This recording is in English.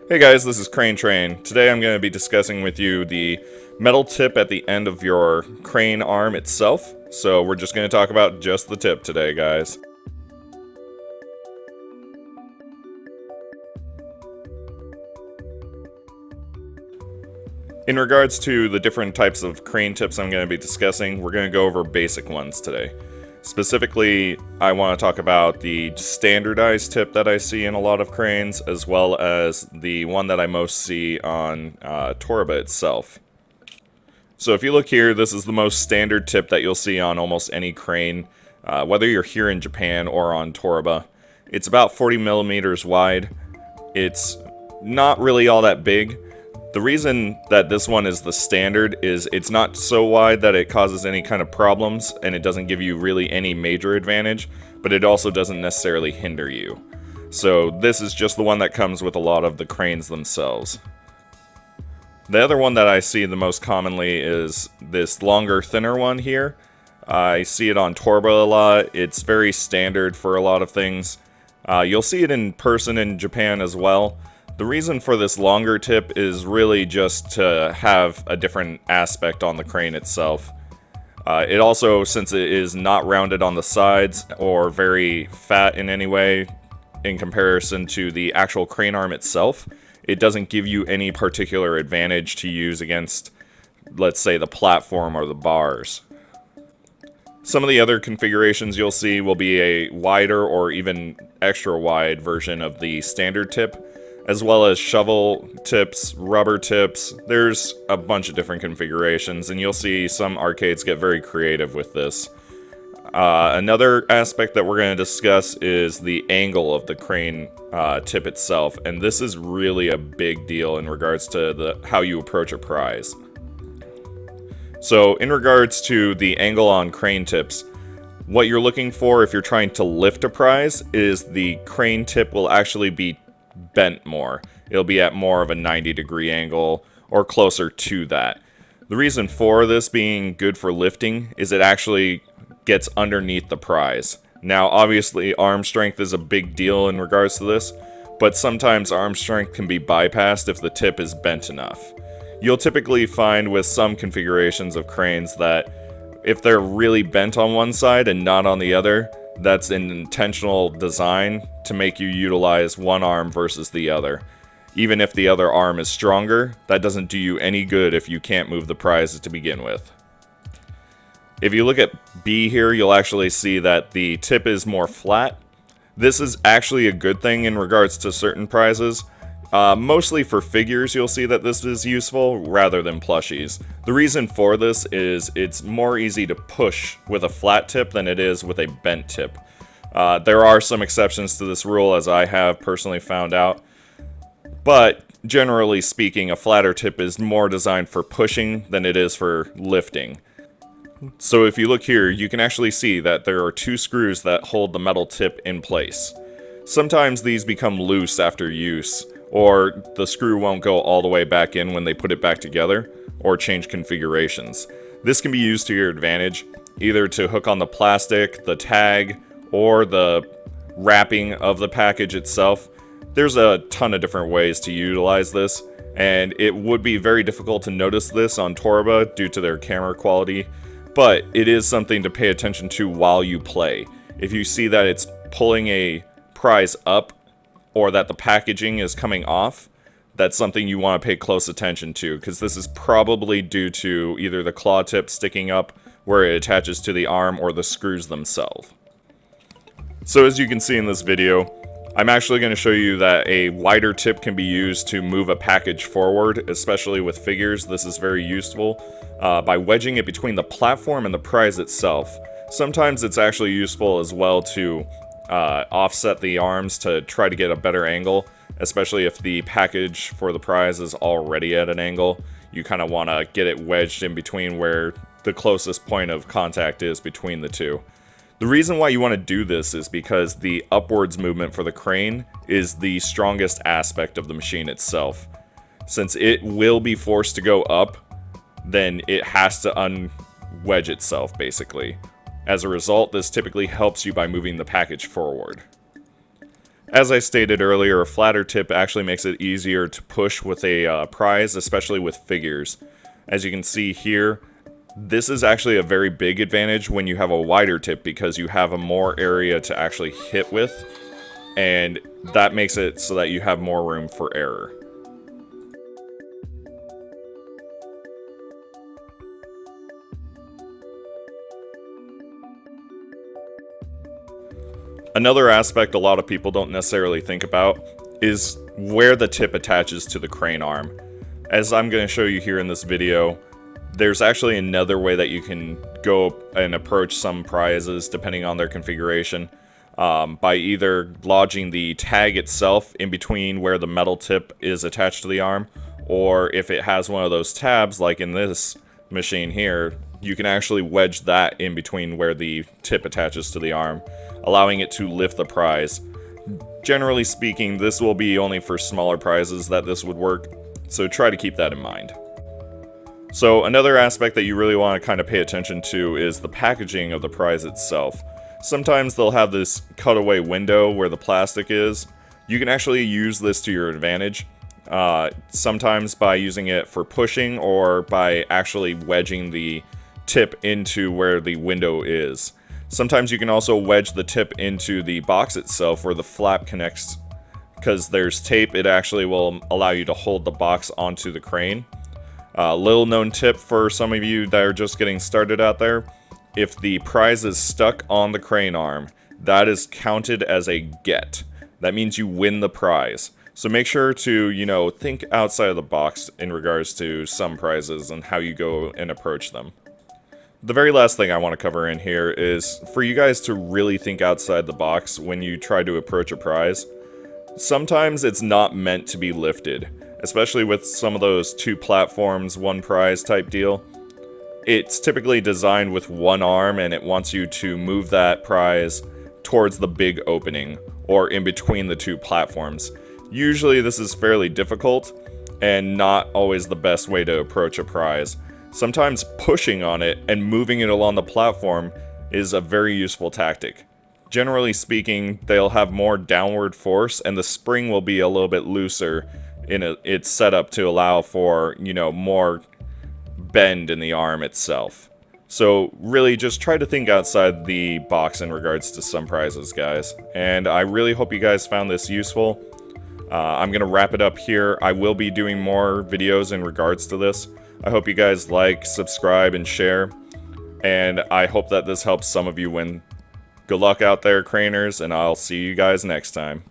Hey guys, this is Cranetrain. Today I'm going to be discussing with you the metal tip at the end of your crane arm itself. So we're just going to talk about just the tip today, guys. In regards to the different types of crane tips I'm going to be discussing, we're going to go over basic ones today. Specifically, I want to talk about the standardized tip that I see in a lot of cranes, as well as the one that I most see on Torba itself. So if you look here, this is the most standard tip that you'll see on almost any crane, whether you're here in Japan or on Torba. It's about 40 millimeters wide. It's not really all that big. The reason that this one is the standard is it's not so wide that it causes any kind of problems, and it doesn't give you really any major advantage, but it also doesn't necessarily hinder you. So this is just the one that comes with a lot of the cranes themselves. The other one that I see the most commonly is this longer, thinner one here. I see it on Torba a lot. It's very standard for a lot of things. You'll see it in person in Japan as well. The reason for this longer tip is really just to have a different aspect on the crane itself. It also, since it is not rounded on the sides or very fat in any way in comparison to the actual crane arm itself, it doesn't give you any particular advantage to use against, let's say, the platform or the bars. Some of the other configurations you'll see will be a wider or even extra wide version of the standard tip, as well as shovel tips, rubber tips. There's a bunch of different configurations, and you'll see some arcades get very creative with this. Another aspect that we're going to discuss is the angle of the crane tip itself, and this is really a big deal in regards to how you approach a prize. So in regards to the angle on crane tips, what you're looking for if you're trying to lift a prize is the crane tip will actually be bent more. It'll be at more of a 90-degree angle or closer to that. The reason for this being good for lifting is it actually gets underneath the prize. Now obviously arm strength is a big deal in regards to this, but sometimes arm strength can be bypassed if the tip is bent enough. You'll typically find with some configurations of cranes that if they're really bent on one side and not on the other, that's an intentional design to make you utilize one arm versus the other. Even if the other arm is stronger, that doesn't do you any good if you can't move the prizes to begin with. If you look at B here, you'll actually see that the tip is more flat. This is actually a good thing in regards to certain prizes. Mostly for figures, you'll see that this is useful rather than plushies. The reason for this is it's more easy to push with a flat tip than it is with a bent tip. There are some exceptions to this rule, as I have personally found out, but generally speaking, a flatter tip is more designed for pushing than it is for lifting. So if you look here, you can actually see that there are two screws that hold the metal tip in place. Sometimes these become loose after use, or the screw won't go all the way back in when they put it back together, or change configurations. This can be used to your advantage, either to hook on the plastic, the tag, or the wrapping of the package itself. There's a ton of different ways to utilize this, and it would be very difficult to notice this on Torba due to their camera quality, but it is something to pay attention to while you play. If you see that it's pulling a prize up, or that the packaging is coming off, that's something you want to pay close attention to, because this is probably due to either the claw tip sticking up where it attaches to the arm or the screws themselves. So as you can see in this video, I'm actually going to show you that a wider tip can be used to move a package forward, especially with figures. This is very useful by wedging it between the platform and the prize itself. Sometimes it's actually useful as well to offset the arms to try to get a better angle, especially if the package for the prize is already at an angle. You kind of want to get it wedged in between where the closest point of contact is between the two. The reason why you want to do this is because the upwards movement for the crane is the strongest aspect of the machine itself. Since it will be forced to go up, then it has to unwedge itself, basically. As a result, this typically helps you by moving the package forward. As I stated earlier, a flatter tip actually makes it easier to push with a prize, especially with figures. As you can see here, this is actually a very big advantage when you have a wider tip because you have a more area to actually hit with, and that makes it so that you have more room for error. Another aspect a lot of people don't necessarily think about is where the tip attaches to the crane arm. As I'm going to show you here in this video, there's actually another way that you can go and approach some prizes depending on their configuration, by either lodging the tag itself in between where the metal tip is attached to the arm, or if it has one of those tabs like in this machine here, you can actually wedge that in between where the tip attaches to the arm, allowing it to lift the prize. Generally speaking, this will be only for smaller prizes that this would work, so try to keep that in mind. So another aspect that you really want to kind of pay attention to is the packaging of the prize itself. Sometimes they'll have this cutaway window where the plastic is. You can actually use this to your advantage, sometimes by using it for pushing or by actually wedging the tip into where the window is. Sometimes you can also wedge the tip into the box itself where the flap connects. Because there's tape, it actually will allow you to hold the box onto the crane. Little known tip for some of you that are just getting started out there: if the prize is stuck on the crane arm, that is counted as a get. That means you win the prize. So make sure to, think outside of the box in regards to some prizes and how you go and approach them. The very last thing I want to cover in here is for you guys to really think outside the box when you try to approach a prize. Sometimes it's not meant to be lifted, especially with some of those 2 platforms, 1 prize type deal. It's typically designed with 1 arm and it wants you to move that prize towards the big opening or in between the 2 platforms. Usually this is fairly difficult and not always the best way to approach a prize. Sometimes pushing on it and moving it along the platform is a very useful tactic. Generally speaking, they'll have more downward force and the spring will be a little bit looser in its setup to allow for, more bend in the arm itself. So really just try to think outside the box in regards to some prizes, guys. And I really hope you guys found this useful. I'm going to wrap it up here. I will be doing more videos in regards to this. I hope you guys like, subscribe, and share. And I hope that this helps some of you win. Good luck out there, craners, and I'll see you guys next time.